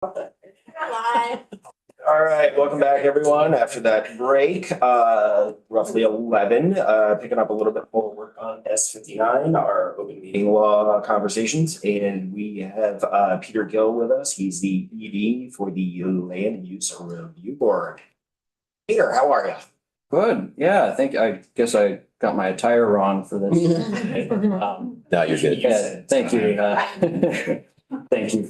Live. All right, welcome back, everyone. After that break, roughly 11, picking up a little bit more work on S59, our open meeting law conversations. And we have Peter Gill with us. He's the ED for the Land Use Review Board. Peter, how are you? Good. Yeah, I guess I got my attire wrong for this. No, you're good. Yeah, thank you. Thank you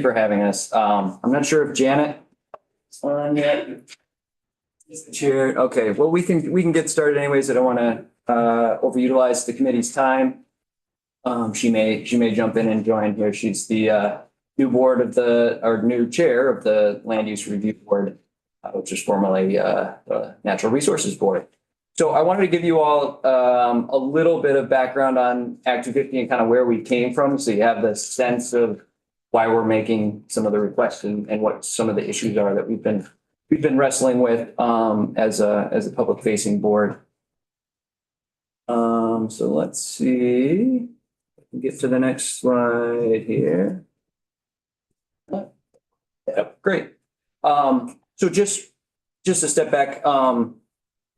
for having us. I'm not sure if Janet is on yet. Is the chair? Okay, well, we can get started anyways. I don't want to overutilize the committee's time. She may jump in and join here. She's the new chair of the Land Use Review Board, which is formerly the Natural Resources Board. So I wanted to give you all a little bit of background on Act 250 and kind of where we came from, so you have the sense of why we're making some of the requests and what some of the issues are that we've been wrestling with as a public facing board. So let's see. Get to the next slide here. Yep, great. So just a step back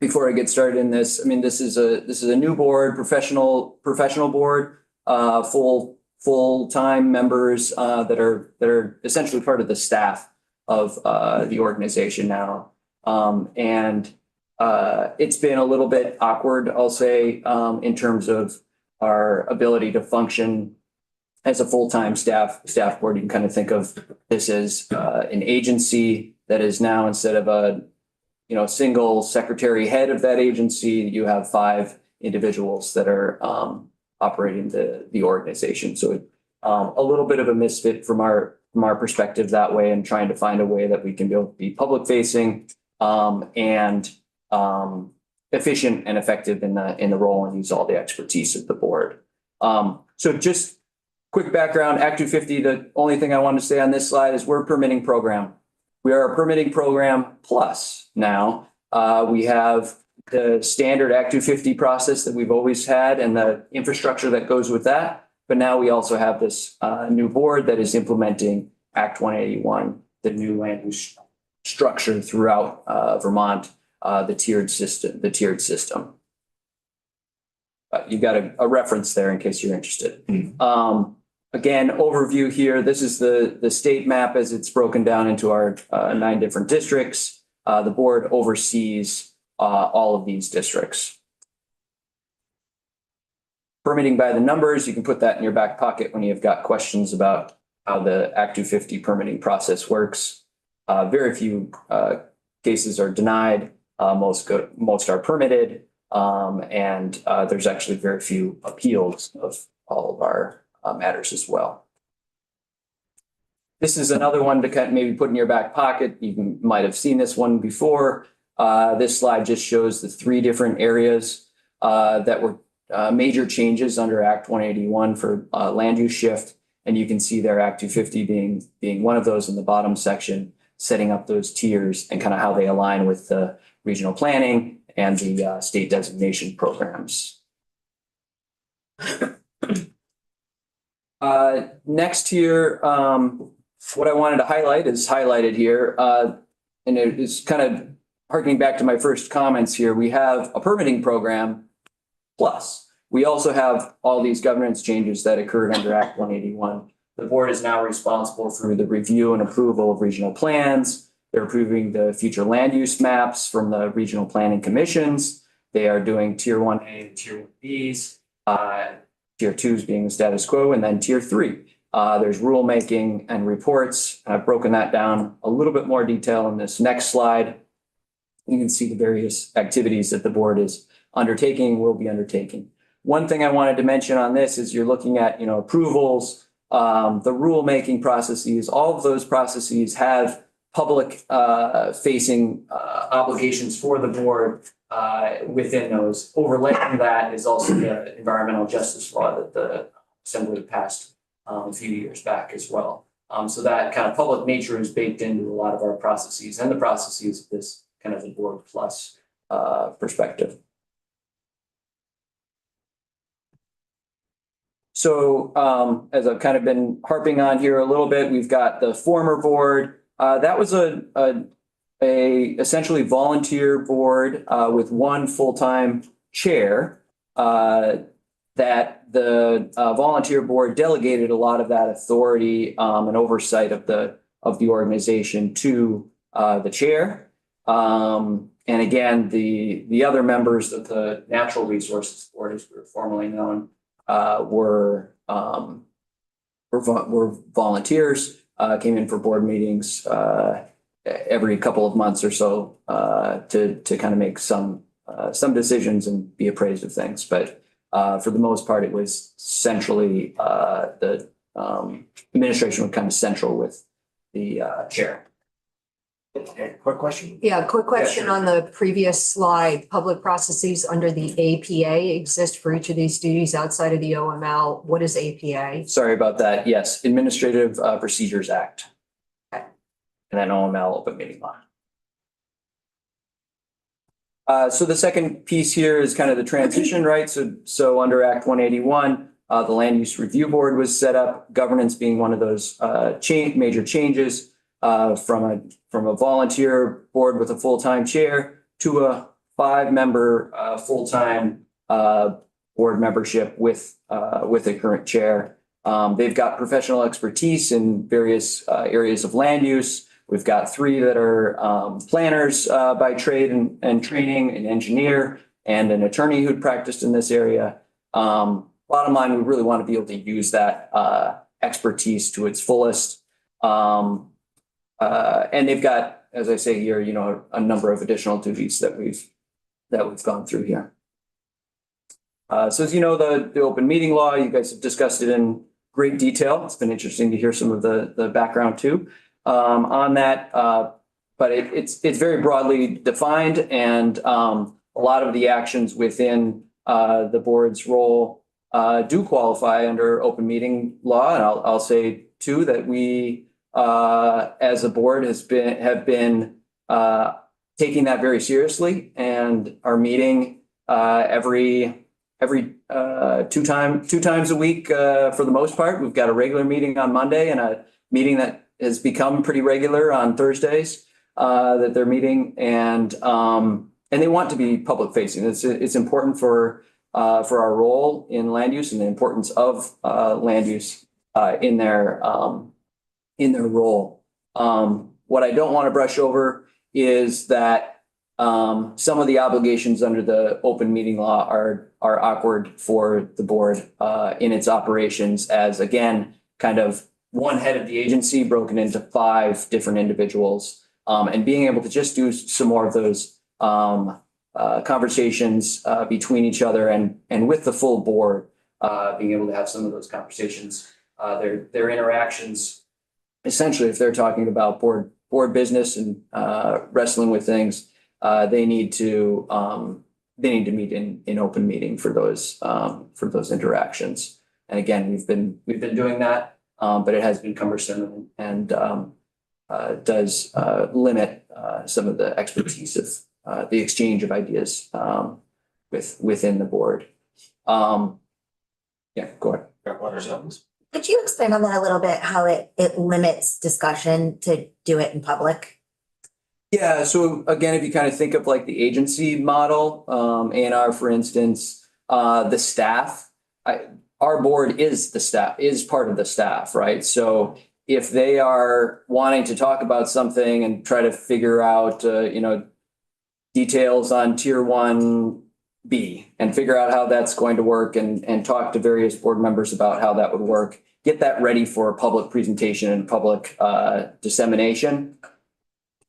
before I get started in this. I mean, this is a new board, professional board, full-time members that are essentially part of the staff of the organization now. And it's been a little bit awkward, I'll say, in terms of our ability to function as a full-time staff board. You can kind of think of this as an agency that is now, instead of a single secretary head of that agency, you have 5 individuals that are operating the organization. So a little bit of a misfit from our perspective that way, and trying to find a way that we can be public facing and efficient and effective in the role, and use all the expertise of the board. So just quick background, Act 250, the only thing I want to say on this slide is we're a permitting program. We are a permitting program plus now. We have the standard Act 250 process that we've always had and the infrastructure that goes with that. But now we also have this new board that is implementing Act 181, the new land use structure throughout Vermont, the tiered system. You got a reference there in case you're interested. Again, overview here. This is the state map as it's broken down into our 9 different districts. The board oversees all of these districts. Permitting by the numbers, you can put that in your back pocket when you've got questions about how the Act 250 permitting process works. Very few cases are denied. Most are permitted. And there's actually very few appeals of all of our matters as well. This is another one to kind of maybe put in your back pocket. You might have seen this one before. This slide just shows the 3 different areas that were major changes under Act 181 for land use shift. And you can see there Act 250 being one of those in the bottom section, setting up those tiers and kind of how they align with the regional planning and the state designation programs. Next here, what I wanted to highlight is highlighted here, and it is kind of harkening back to my first comments here. We have a permitting program, plus we also have all these governance changes that occurred under Act 181. The board is now responsible for the review and approval of regional plans. They're approving the future land use maps from the regional planning commissions. They are doing Tier 1A and Tier 1Bs. Tier 2s being the status quo, and then Tier 3. There's rulemaking and reports. I've broken that down a little bit more detail in this next slide. You can see the various activities that the board is undertaking, will be undertaking. One thing I wanted to mention on this is you're looking at, approvals, the rulemaking processes. All of those processes have public facing obligations for the board. Within those, overlaying that is also the environmental justice law that the Assembly passed a few years back as well. So that kind of public nature is baked into a lot of our processes and the processes of this kind of the board plus perspective. As I've kind of been harping on here a little bit, we've got the former board. That was a essentially volunteer board with one full-time chair. That the volunteer board delegated a lot of that authority and oversight of the organization to the chair. And again, the other members of the Natural Resources Board, as we were formerly known, were volunteers, came in for board meetings every couple of months or so to kind of make some decisions and be appraised of things. But for the most part, it was centrally the administration was kind of central with the chair. Okay, quick question. Yeah, quick question sure. on the previous slide. Public processes under the APA exist for each of these duties outside of the OML. What is APA? Sorry about that. Yes, Administrative Procedures Act. Okay. And then OML, open meeting law. So the second piece here is kind of the transition, right? So under Act 181, the Land Use Review Board was set up, governance being one of those major changes from a volunteer board with a full-time chair to a 5-member full-time board membership with a current chair. They've got professional expertise in various areas of land use. We've got 3 that are planners by trade and training, an engineer, and an attorney who'd practiced in this area. Bottom line, we really want to be able to use that expertise to its fullest. And they've got, as I say here, a number of additional duties that we've gone through here. So as you know, the open meeting law, you guys have discussed it in great detail. It's been interesting to hear some of the background too on that. But it's very broadly defined, and a lot of the actions within the board's role do qualify under open meeting law. And I'll say too that we as a board have been taking that very seriously and are meeting every 2 times a week for the most part. We've got a regular meeting on Monday and a meeting that has become pretty regular on Thursdays that they're meeting, and they want to be public facing. It's important for our role in land use and the importance of land use in their role. What I don't want to brush over is that some of the obligations under the open meeting law are awkward for the board in its operations, as again, kind of one head of the agency broken into 5 different individuals, and being able to just do some more of those conversations between each other and with the full board, being able to have some of those conversations, their interactions. Essentially, if they're talking about board business and wrestling with things, they need to meet in open meeting for those interactions. And again, we've been doing that, but it has been cumbersome and does limit some of the expertise of the exchange of ideas within the board. Yeah, go ahead. Could you expand on that a little bit, how it limits discussion to do it in public? Yeah, so again, if you kind of think of like the agency model, A&R, for instance, the staff, our board is part of the staff, right? So if they are wanting to talk about something and try to figure out, details on Tier 1B and figure out how that's going to work and talk to various board members about how that would work, get that ready for public presentation and public dissemination.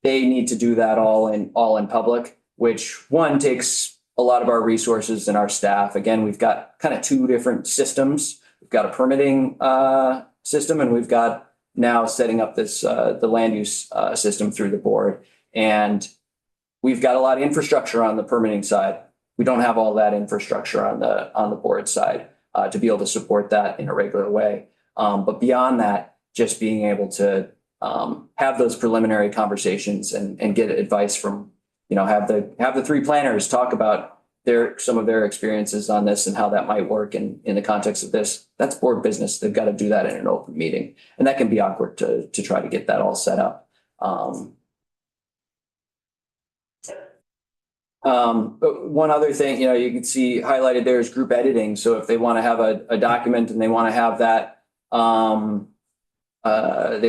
They need to do that all in public, which one takes a lot of our resources and our staff. Again, we've got kind of 2 different systems. We've got a permitting system, and we've got now setting up this the land use system through the board. And we've got a lot of infrastructure on the permitting side. We don't have all that infrastructure on the board side to be able to support that in a regular way. But beyond that, just being able to have those preliminary conversations and get advice from, have the 3 planners talk about some of their experiences on this and how that might work in the context of this. That's board business. They've got to do that in an open meeting. And that can be awkward to try to get that all set up. But one other thing, you can see highlighted there is group editing. So if they want to have a document and they want to have that, they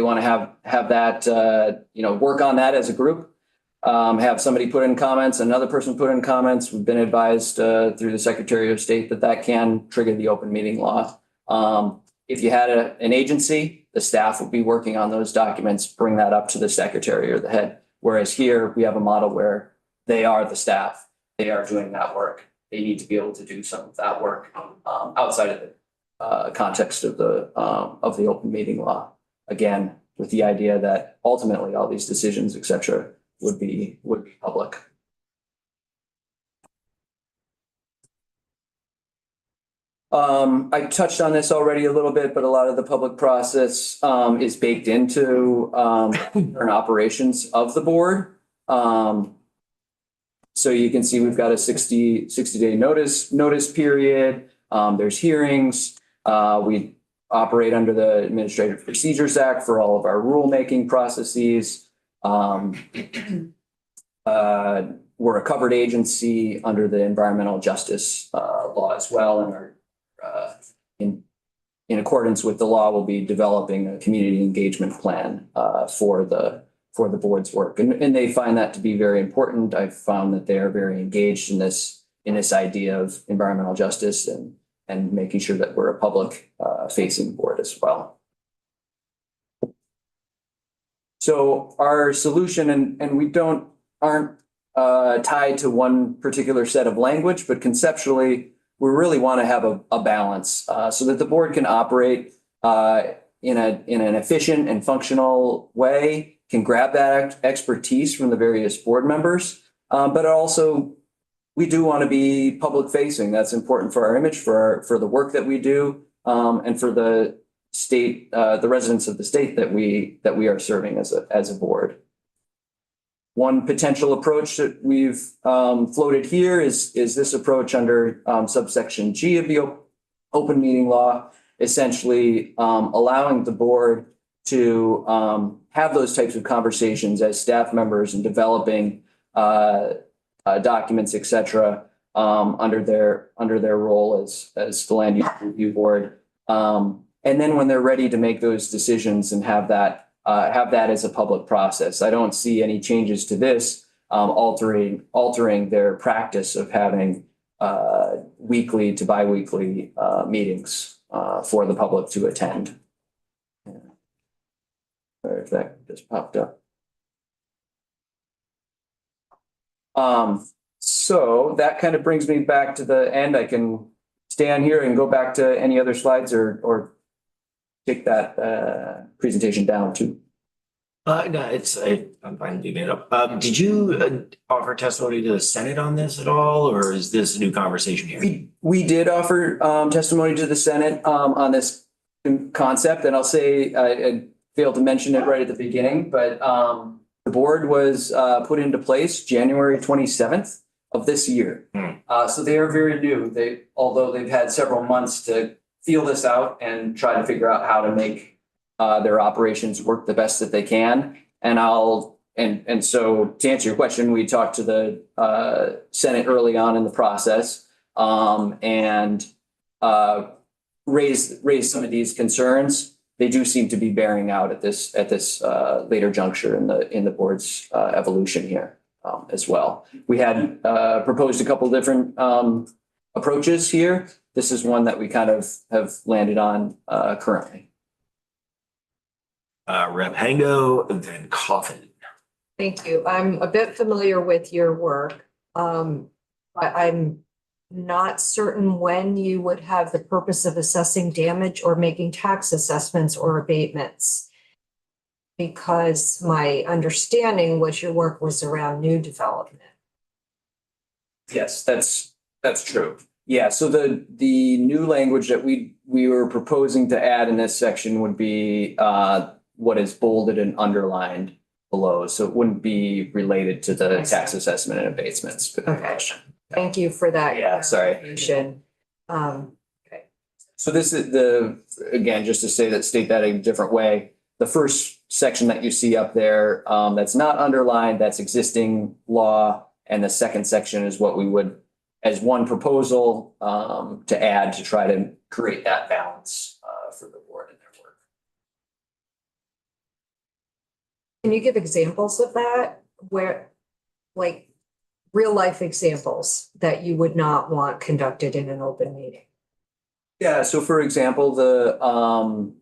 want to have that, work on that as a group. Have somebody put in comments, another person put in comments. We've been advised through the Secretary of State that can trigger the open meeting law. If you had an agency, the staff would be working on those documents, bring that up to the secretary or the head. Whereas here we have a model where they are the staff, they are doing that work. They need to be able to do some of that work outside of the context of the open meeting law. Again, with the idea that ultimately all these decisions, et cetera, would be public. I touched on this already a little bit, but a lot of the public process is baked into current operations of the board. So you can see we've got a 60-day notice period. There's hearings. We operate under the Administrative Procedures Act for all of our rulemaking processes. We're a covered agency under the environmental justice law as well, and are in accordance with the law, we'll be developing a community engagement plan for the board's work, and they find that to be very important. I've found that they are very engaged in this idea of environmental justice and making sure that we're a public facing board as well. So our solution, and we aren't tied to one particular set of language, but conceptually, we really want to have a balance so that the board can operate in an efficient and functional way, can grab that expertise from the various board members, but also we do want to be public facing. That's important for our image, for the work that we do, and for the state, the residents of the state that we are serving as a board. One potential approach that we've floated here is this approach under subsection G of the open meeting law, essentially allowing the board to have those types of conversations as staff members and developing documents, et cetera, under their role as the land use review board. And then when they're ready to make those decisions and have that as a public process. I don't see any changes to this altering their practice of having weekly to biweekly meetings for the public to attend. Sorry if that just popped up. So that kind of brings me back to the end. I can stay on here and go back to any other slides or take that presentation down too. No, I'm fine leaving it up. Did you offer testimony to the Senate on this at all, or is this a new conversation here? We did offer testimony to the Senate on this concept, and I'll say I failed to mention it right at the beginning, but the board was put into place January 27th of this year. So they are very new. Although they've had several months to feel this out and try to figure out how to make their operations work the best that they can. And so to answer your question, we talked to the Senate early on in the process and raised some of these concerns. They do seem to be bearing out at this later juncture in the board's evolution here as well. We had proposed a couple different approaches here. This is one that we kind of have landed on currently. Rep. Hango, then Coffin. Thank you. I'm a bit familiar with your work. I'm not certain when you would have the purpose of assessing damage or making tax assessments or abatements. Because my understanding was your work was around new development. Yes, that's true. Yeah, so the new language that we were proposing to add in this section would be what is bolded and underlined below. So it wouldn't be related to the tax assessment and abatements. Okay. Thank you for that. Yeah, sorry. clarification. So this is again, just to state that a different way. The first section that you see up there, that's not underlined, that's existing law. And the second section is what we would, as one proposal, to add to try to create that balance, for the board and their work. Can you give examples of that where, like, real life examples that you would not want conducted in an open meeting? Yeah, so for example, the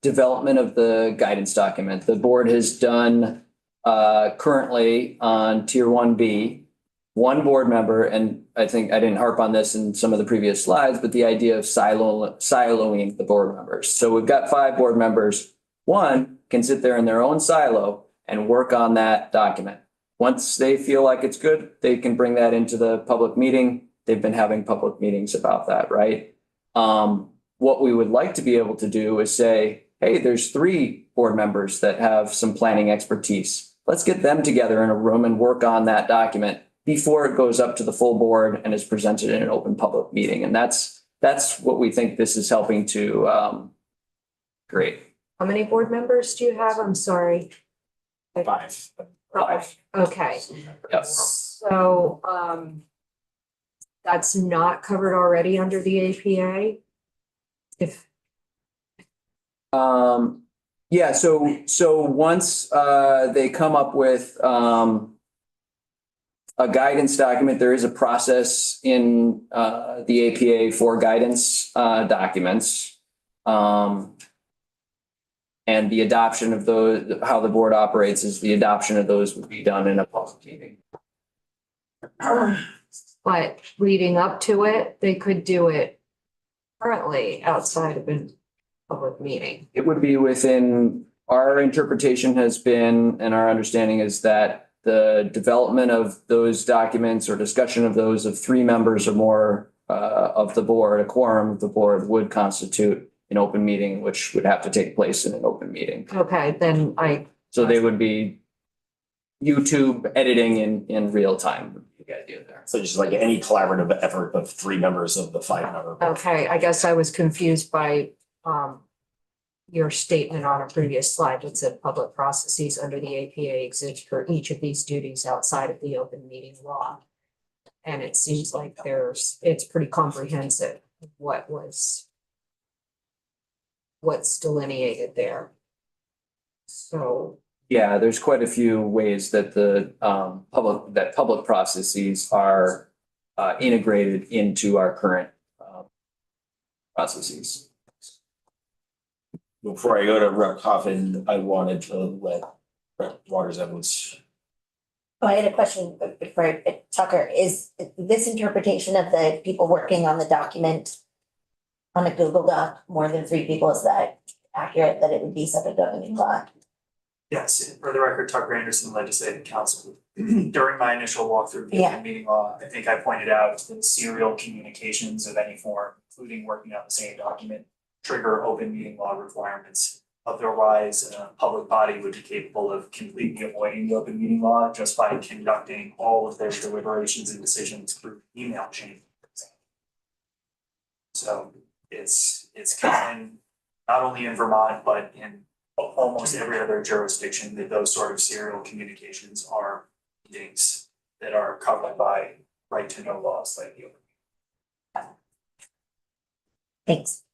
development of the guidance document, the board has done currently on tier 1B, one board member, and I think I didn't harp on this in some of the previous slides, but the idea of siloing the board members. So we've got 5 board members. One can sit there in their own silo and work on that document. Once they feel like it's good, they can bring that into the public meeting. They've been having public meetings about that, right? What we would like to be able to do is say, hey, there's 3 board members that have some planning expertise. Let's get them together in a room and work on that document before it goes up to the full board and is presented in an open public meeting. And that's what we think this is helping to create. How many board members do you have? I'm sorry. 5. 5. Okay, Yep. so, that's not covered already under the APA? If, Yeah, so once they come up with a guidance document, there is a process in the APA for guidance documents. And the adoption of those, how the board operates is the adoption of those would be done in a public meeting. but leading up to it, they could do it currently outside of a public meeting. It would be within, our interpretation has been, and our understanding is that the development of those documents or discussion of those of 3 members or more of the board, a quorum of the board would constitute an open meeting, which would have to take place in an open meeting. Okay, then So they would be YouTube editing in real time, would be the idea there. So just like any collaborative effort of 3 members of the 5-member. okay, I guess I was confused by, your statement on a previous slide that said public processes under the APA exist for each of these duties outside of the open meeting law. And it seems like it's pretty comprehensive, what's delineated there. So, Yeah, there's quite a few ways that the public processes are integrated into our current processes. Before I go to Rep. Coffin, I wanted to let Rep. Waters Evans. Oh, I had a question for Tucker. Is this interpretation of the people working on the document on a Google Doc, more than 3 people, is that accurate, that it would be subject to open law? Yes, for the record, Tucker Anderson, Legislative Counsel. During my initial walkthrough of the Yeah. open meeting law, I think I pointed out that serial communications of any form, including working on the same document, trigger open meeting law requirements. Otherwise, a public body would be capable of completely avoiding the open meeting law just by conducting all of their deliberations and decisions through email chain. So it's common, not only in Vermont, but in almost every other jurisdiction, that those sort of serial communications are meetings that are covered by right to know laws like the open. Thanks.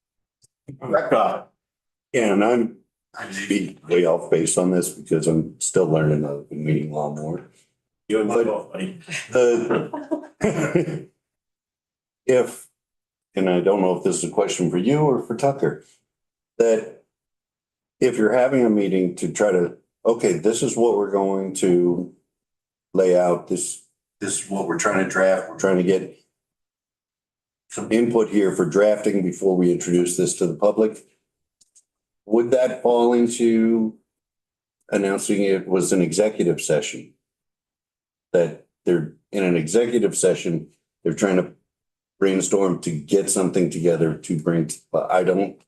Rep. Coffin. Yeah, and I may be way off base on this because I'm still learning the open meeting law more. You and me both, buddy. If, and I don't know if this is a question for you or for Tucker, that if you're having a meeting to try to, okay, this is what we're going to lay out, this is what we're trying to draft, we're trying to get some input here for drafting before we introduce this to the public. Would that fall into announcing it was an executive session? That they're in an executive session, they're trying to brainstorm to get something together to bring, I don't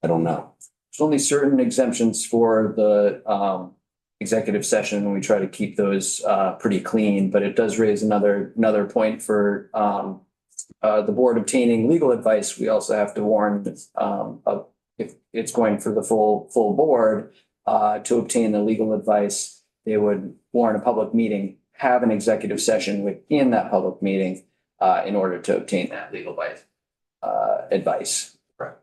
know. There's only certain exemptions for the executive session. We try to keep those pretty clean, but it does raise another point for the board obtaining legal advice. We also have to warn if it's going for the full board to obtain the legal advice, they would warn a public meeting, have an executive session within that public meeting in order to obtain that legal advice. Right.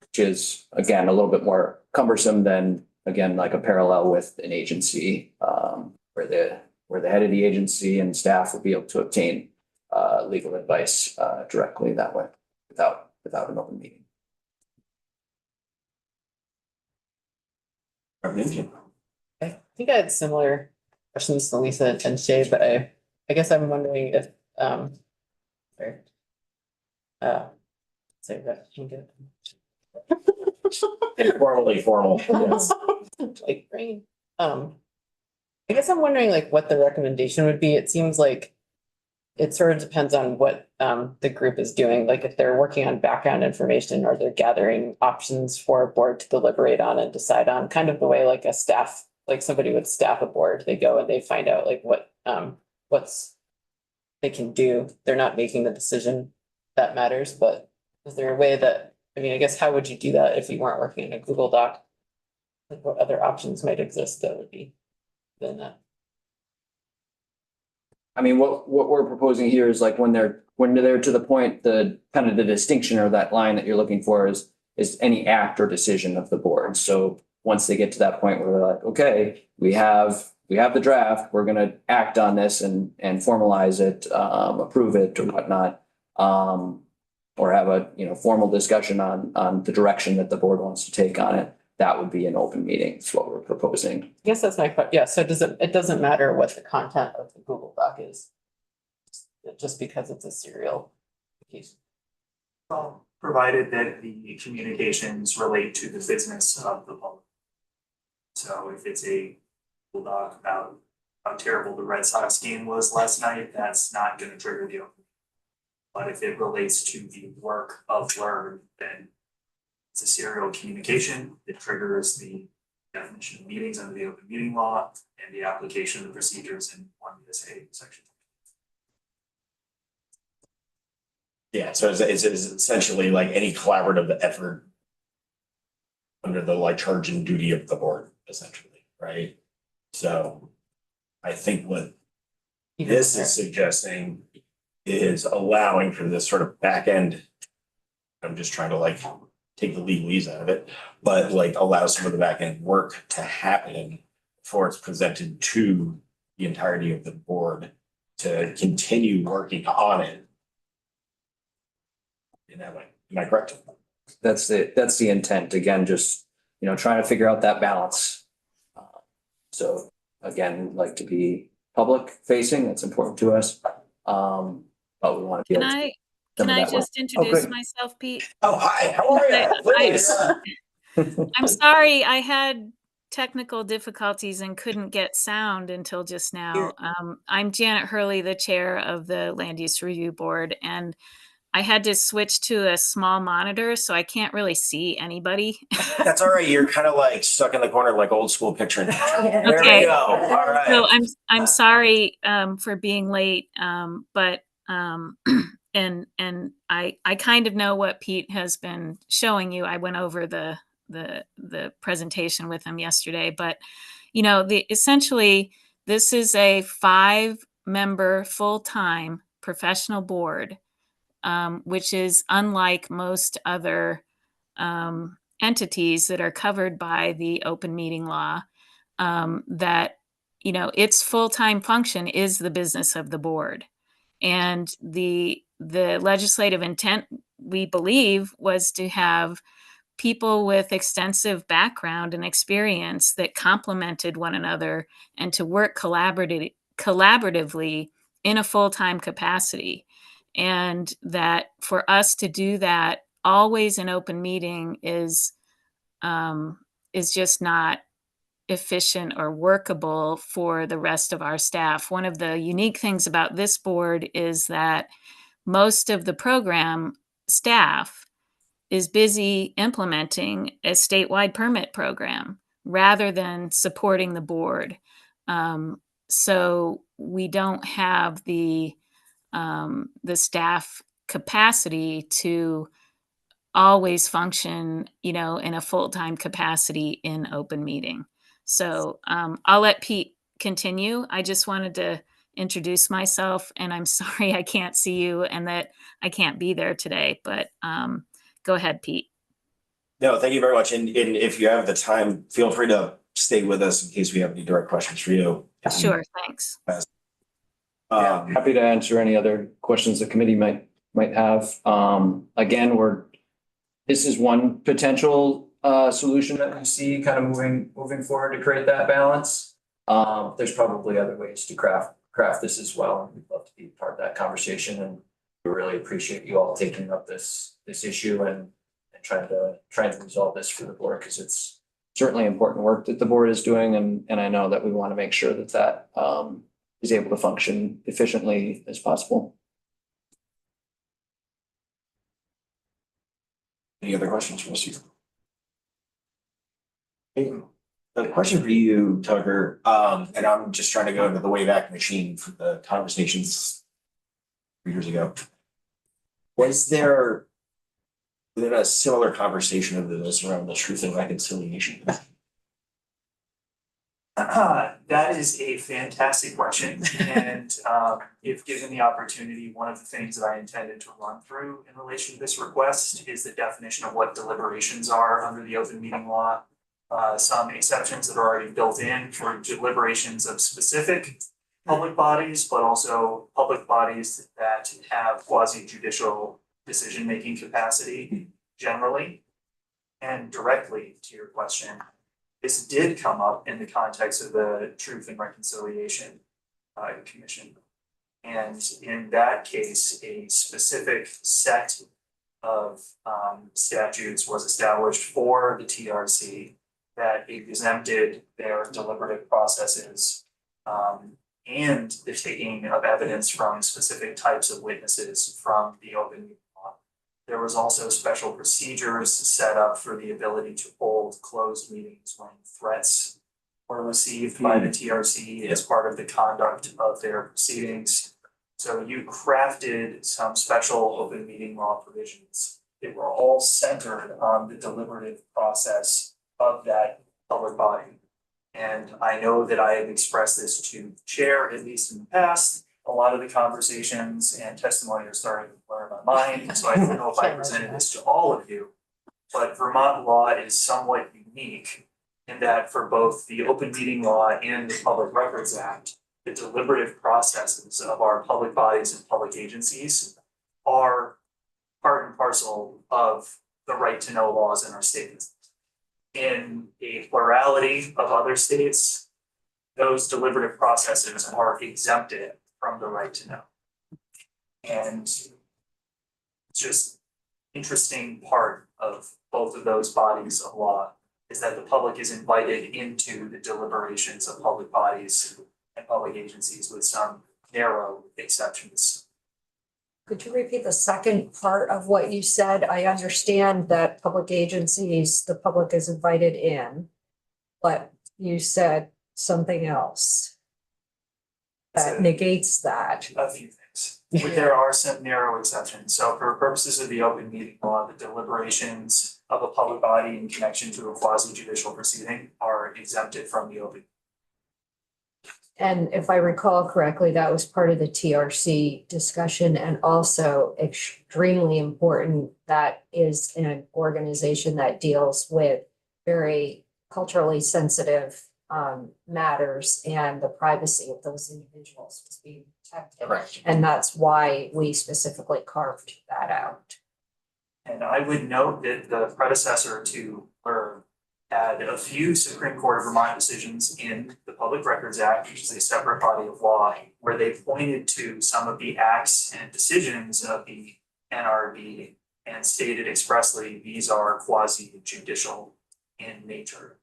Which is, again, a little bit more cumbersome than, again, like a parallel with an agency where the head of the agency and staff will be able to obtain legal advice directly that way without an open meeting. I think I had similar questions to Lisa and Shay, but I guess I'm wondering if, sorry. Say that, you can Informally formal, yes. get like brain. I guess I'm wondering like what the recommendation would be. It seems like it sort of depends on what the group is doing. Like if they're working on background information or they're gathering options for a board to deliberate on and decide on, kind of the way like a staff, like somebody would staff a board, they go and they find out like what's they can do. They're not making the decision that matters, but is there a way that, I mean, I guess how would you do that if you weren't working in a Google Doc? Like what other options might exist that would be than that? I mean, what we're proposing here is like when they're to the point, the kind of the distinction or that line that you're looking for is any act or decision of the board. So once they get to that point where they're like, okay, we have the draft, we're gonna act on this and formalize it, approve it or whatnot. Or have a formal discussion on the direction that the board wants to take on it. That would be an open meeting. Is what we're proposing. I guess that's my question. Yeah, so it doesn't matter what the content of the Google Doc is. Just because it's a serial application. Well, provided that the communications relate to the business of the public. So if it's a Google Doc about how terrible the Red Sox game was last night, that's not gonna trigger the open. But if it relates to the work of Learn, then it's a serial communication. It triggers the definition of meetings under the open meeting law and the application of the procedures in 1VSA section. Yeah, so it's essentially like any collaborative effort under the like charge and duty of the board, essentially, right? So I think what this is suggesting is allowing for this sort of back end. I'm just trying to like take the legalese out of it, but like allow some of the back end work to happen before it's presented to the entirety of the board to continue working on it. In that way, am I correct? That's the intent. Again, just trying to figure out that balance. So again, we'd like to be public facing. That's important to us. But we want to be able to. Can I just introduce Okay. myself, Pete? Oh, hi, how are you? Please. I'm sorry, I had technical difficulties and couldn't get sound until just now. I'm Janet Hurley, the chair of the Land Use Review Board, and I had to switch to a small monitor, so I can't really see anybody. That's all right. You're kind of like stuck in the corner, like old school picture. There we Okay. go. All right. So I'm sorry for being late, but and I kind of know what Pete has been showing you. I went over the presentation with him yesterday, but essentially this is a 5-member full-time professional board, which is unlike most other entities that are covered by the open meeting law, that its full-time function is the business of the board. And the legislative intent, we believe, was to have people with extensive background and experience that complemented one another and to work collaboratively in a full-time capacity. And that for us to do that always in open meeting is just not efficient or workable for the rest of our staff. One of the unique things about this board is that most of the program staff is busy implementing a statewide permit program, rather than supporting the board. So we don't have the staff capacity to always function, you know, in a full-time capacity in open meeting. So I'll let Pete continue. I just wanted to introduce myself, and I'm sorry I can't see you and that I can't be there today, but go ahead, Pete. No, thank you very much. And if you have the time, feel free to stay with us in case we have any direct questions for you. Sure, thanks. Happy to answer any other questions the committee might have. Again, this is one potential solution that we see kind of moving forward to create that balance. There's probably other ways to craft this as well, and we'd love to be part of that conversation. And we really appreciate you all taking up this issue and trying to resolve this for the board, because it's certainly important work that the board is doing, and I know that we want to make sure that is able to function efficiently as possible. Any other questions from us? A question for you, Tucker, and I'm just trying to go into the Wayback Machine for the conversations 3 years ago. Was there within a similar conversation of this around the Truth and Reconciliation? That is a fantastic question, and if given the opportunity, one of the things that I intended to run through in relation to this request is the definition of what deliberations are under the open meeting law. Some exceptions that are already built in for deliberations of specific public bodies, but also public bodies that have quasi-judicial decision-making capacity generally. And directly to your question, this did come up in the context of the Truth and Reconciliation Commission. And in that case, a specific set of statutes was established for the TRC that exempted their deliberative processes and the taking of evidence from specific types of witnesses from the open meeting law. There was also special procedures set up for the ability to hold closed meetings when threats were received by the TRC as part of the conduct of their proceedings. So you crafted some special open meeting law provisions. They were all centered on the deliberative process of that public body. And I know that I have expressed this to the chair, at least in the past. A lot of the conversations and testimony are starting to blur in my mind, so I don't know if I presented this to all of you. But Vermont law is somewhat unique in that for both the open meeting law and the Public Records Act, the deliberative processes of our public bodies and public agencies are part and parcel of the right to know laws in our state. In a plurality of other states, those deliberative processes are exempted from the right to know. And it's just interesting part of both of those bodies of law is that the public is invited into the deliberations of public bodies and public agencies with some narrow exceptions. Could you repeat the second part of what you said? I understand that public agencies, the public is invited in, but you said something else that negates that. A few things. There are some narrow exceptions. So for purposes of the open meeting law, the deliberations of a public body in connection to a quasi judicial proceeding are exempted from the open. And if I recall correctly, that was part of the TRC discussion, and also extremely important, that is an organization that deals with very culturally sensitive matters, and the privacy of those individuals was being protected. Correct. And that's why we specifically carved that out. And I would note that the predecessor to Lerb had a few Supreme Court of Vermont decisions in the Public Records Act, which is a separate body of law, where they pointed to some of the acts and decisions of the NRB and stated expressly these are quasi-judicial in nature.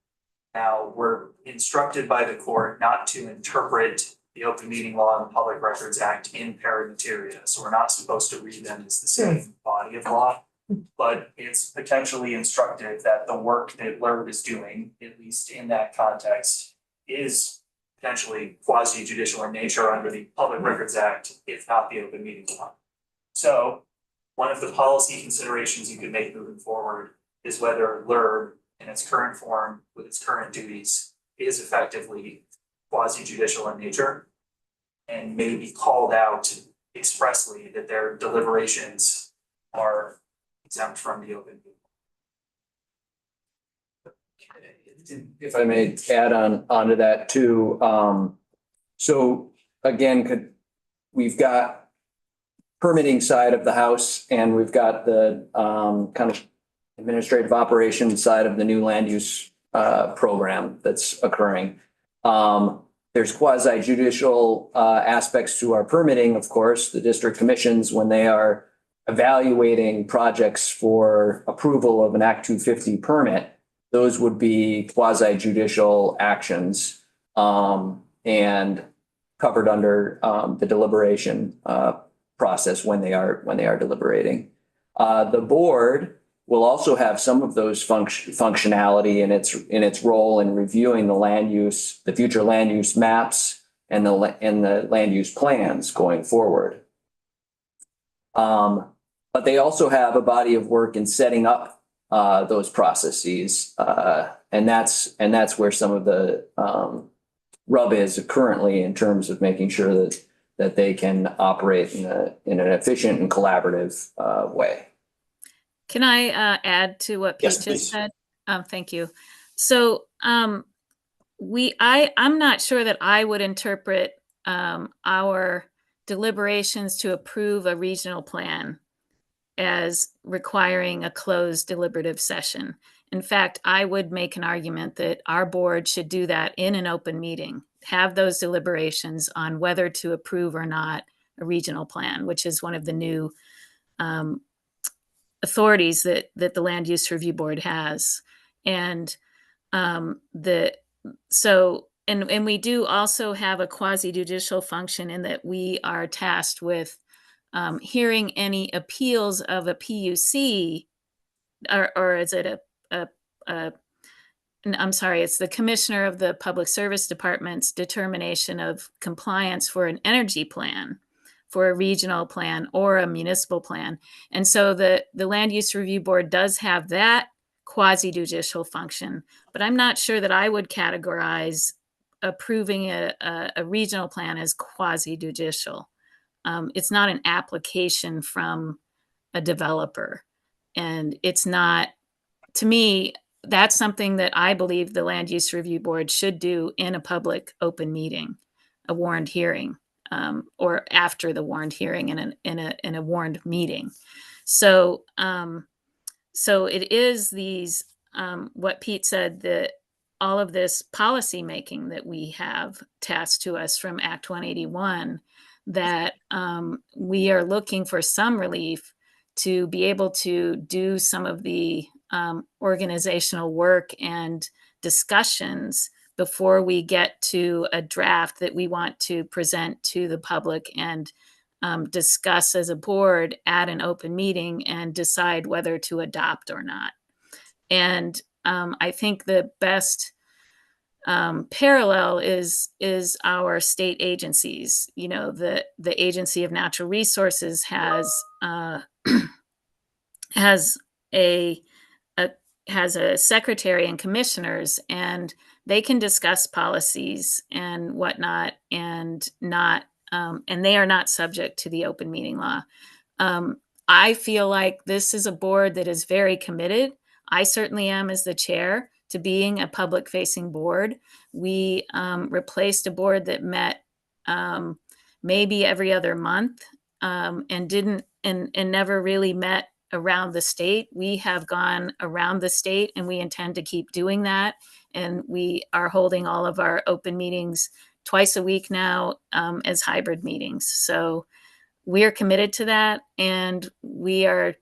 Now, we're instructed by the court not to interpret the open meeting law and the Public Records Act in pari materia, so we're not supposed to read them as the same body of law. But it's potentially instructive that the work that LERB is doing, at least in that context, is potentially quasi judicial in nature under the Public Records Act, if not the open meeting law. So one of the policy considerations you could make moving forward is whether LERB in its current form with its current duties is effectively quasi judicial in nature and may be called out expressly that their deliberations are exempt from the open meeting. If I may add onto that too, so again, we've got permitting side of the house and we've got the kind of administrative operations side of the new land use program that's occurring. There's quasi judicial aspects to our permitting, of course, the district commissions when they are evaluating projects for approval of an Act 250 permit. Those would be quasi judicial actions and covered under the deliberation process when they are deliberating. The board will also have some of those functionality in its role in reviewing the future land use maps and the land use plans going forward. But they also have a body of work in setting up those processes, and that's where some of the rub is currently in terms of making sure that they can operate in an efficient and collaborative way. Can I add to what Pete Yes, just please. said? Thank you. So I'm not sure that I would interpret our deliberations to approve a regional plan as requiring a closed deliberative session. In fact, I would make an argument that our board should do that in an open meeting, have those deliberations on whether to approve or not a regional plan, which is one of the new authorities that the Land Use Review Board has. And we do also have a quasi judicial function in that we are tasked with hearing any appeals of a PUC, or is it I'm sorry, it's the Commissioner of the Public Service Department's determination of compliance for an energy plan, for a regional plan or a municipal plan. And so the Land Use Review Board does have that quasi judicial function, but I'm not sure that I would categorize approving a regional plan as quasi judicial. It's not an application from a developer. And it's not, to me, that's something that I believe the Land Use Review Board should do in a public open meeting, a warned hearing, or after the warned hearing in a warned meeting. So it is these, what Pete said, that all of this policy making that we have tasked to us from Act 181, that we are looking for some relief to be able to do some of the organizational work and discussions before we get to a draft that we want to present to the public and discuss as a board at an open meeting and decide whether to adopt or not. And I think the best parallel is our state agencies. You know, the Agency of Natural Resources has a secretary and commissioners, and they can discuss policies and whatnot, and not and they are not subject to the open meeting law. I feel like this is a board that is very committed. I certainly am, as the chair, to being a public facing board. We replaced a board that met maybe every other month and never really met around the state. We have gone around the state and we intend to keep doing that. And we are holding all of our open meetings twice a week now as hybrid meetings. So we are committed to that. And we are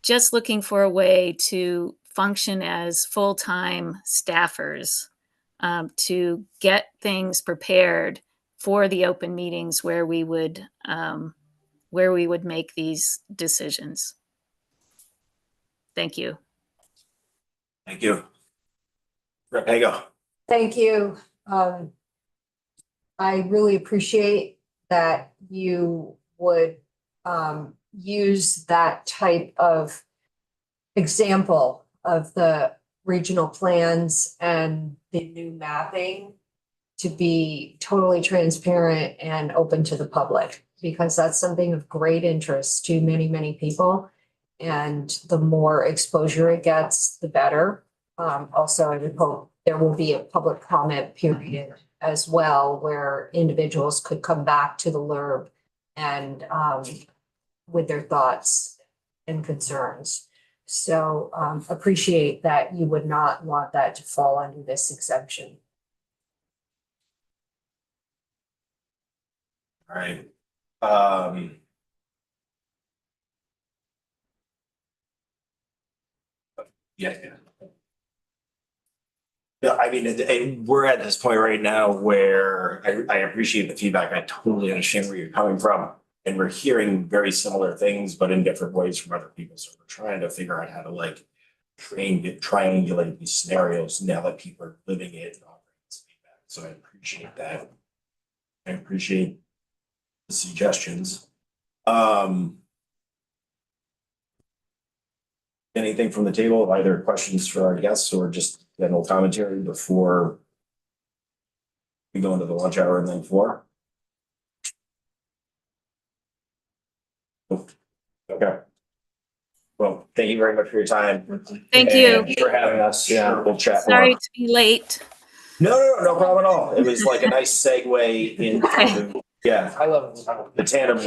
just looking for a way to function as full-time staffers to get things prepared for the open meetings where we would make these decisions. Thank you. Thank you. Rep Hago. Thank you. I really appreciate that you would use that type of example of the regional plans and the new mapping to be totally transparent and open to the public, because that's something of great interest to many, many people. And the more exposure it gets, the better. Also, I would hope there will be a public comment period as well, where individuals could come back to the LURB and with their thoughts and concerns. So appreciate that you would not want that to fall under this exemption. All right. Yeah. Yeah, I mean, we're at this point right now where I appreciate the feedback. I totally understand where you're coming from. And we're hearing very similar things, but in different ways from other people. So we're trying to figure out how to like triangulate these scenarios now that people are living it and offering this feedback. So I appreciate that. I appreciate the suggestions. Anything from the table, either questions for our guests or just general commentary before we go into the lunch hour and then 4? Okay. Well, thank you very much for your time. Thank you. And for having us. Yeah, we'll chat Sorry more. to be late. No problem at all. It was like a nice segue into, yeah, I love it. the tandem work.